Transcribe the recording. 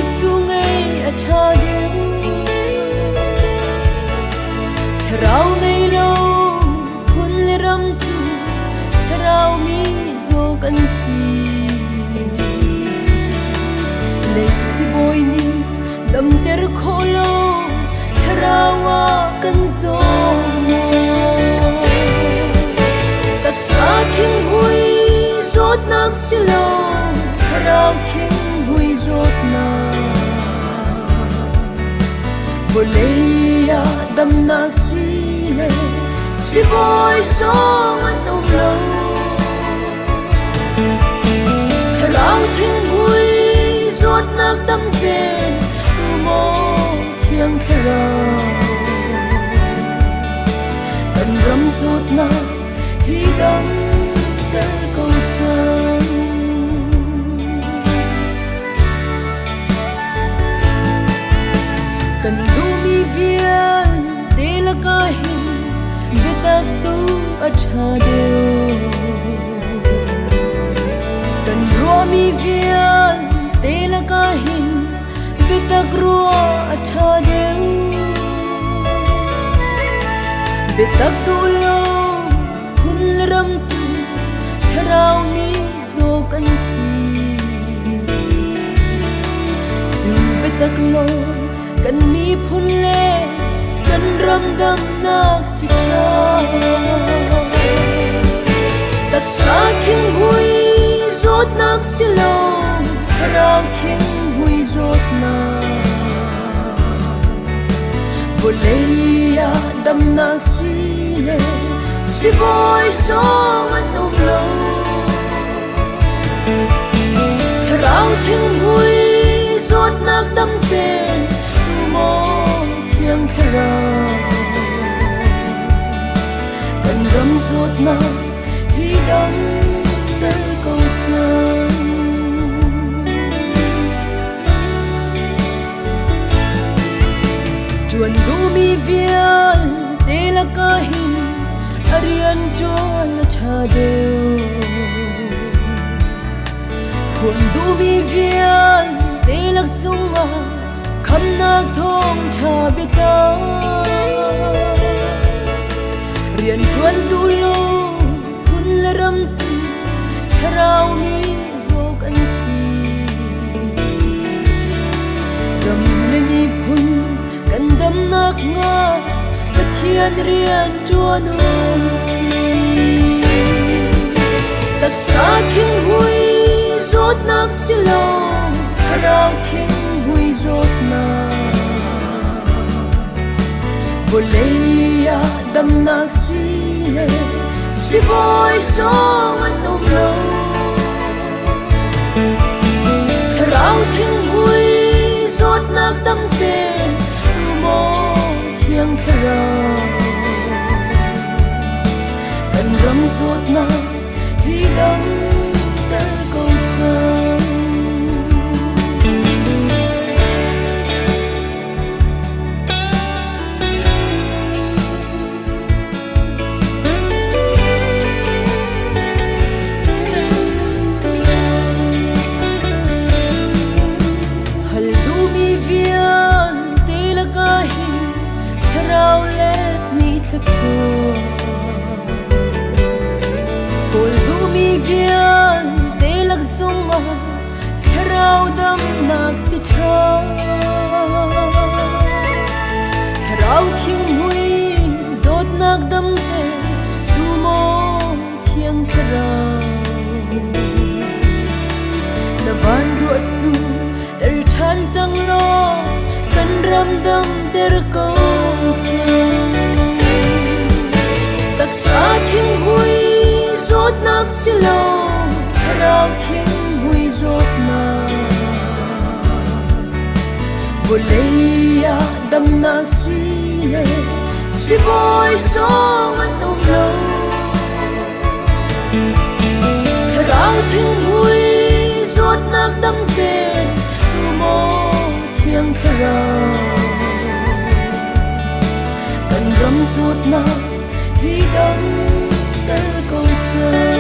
sungai athadeu tharau nei lo hun le ram su tharau mi zo kan si lei si boy ni dam ter kholo tharawa kan zo tak sa thing hui zot nak silo tharau thing hui zot na voleia dam nak si le si boy song an om lo tharau thing hui zot nak dam te tu mo chiang tharau kan ram zot na hi dam ter câu chân cần du mi viên để là cái biết ta tu ở cha đều cần rùa mi viên để là cái biết ta rùa ở cha đều biết ta tu lo hun ram su tharau mi zo kan si su biết ta lo kan mi phun le kan ram dam nak si cha tak sa thing hui zot nak si lo tharau thing hui zot na voleia dam nak si le si boy song an om lo tharau thing hui zot nak dam te chiang tharau kan ram zot na hi dam ter câu chân chuan du mi viên te la ka hin arian cho la cha deu chuan du mi viên te la sunga kham nak thong cha beta rian chuan tu lo hun la ram su tharau mi zo kan si ram le mi phun kan dam nak nga ka chian rian chuan si tak sa thing hui zot nak si lo tharau thing hui zot na voleia dam nak si le si boy song an om lo tharau thing hui zot nak dam te tu mo chiang tharau kan ram zot na hi dam ter câu chân tharau let ni thla chu kol du mi vian te lak zonga tharau dam nak si tha tharau thing hui zot nak dam te tu mo chiang tharau na van ru su ter than chang lo kan ram dam ter câu tak sa thing hui zot nak si lo tharau thing hui zot na voleia dam nak si le si boy song an om lo tharau thing hui zot nak dam te tu mo chiang tharau ram zot na hi dam ter câu chân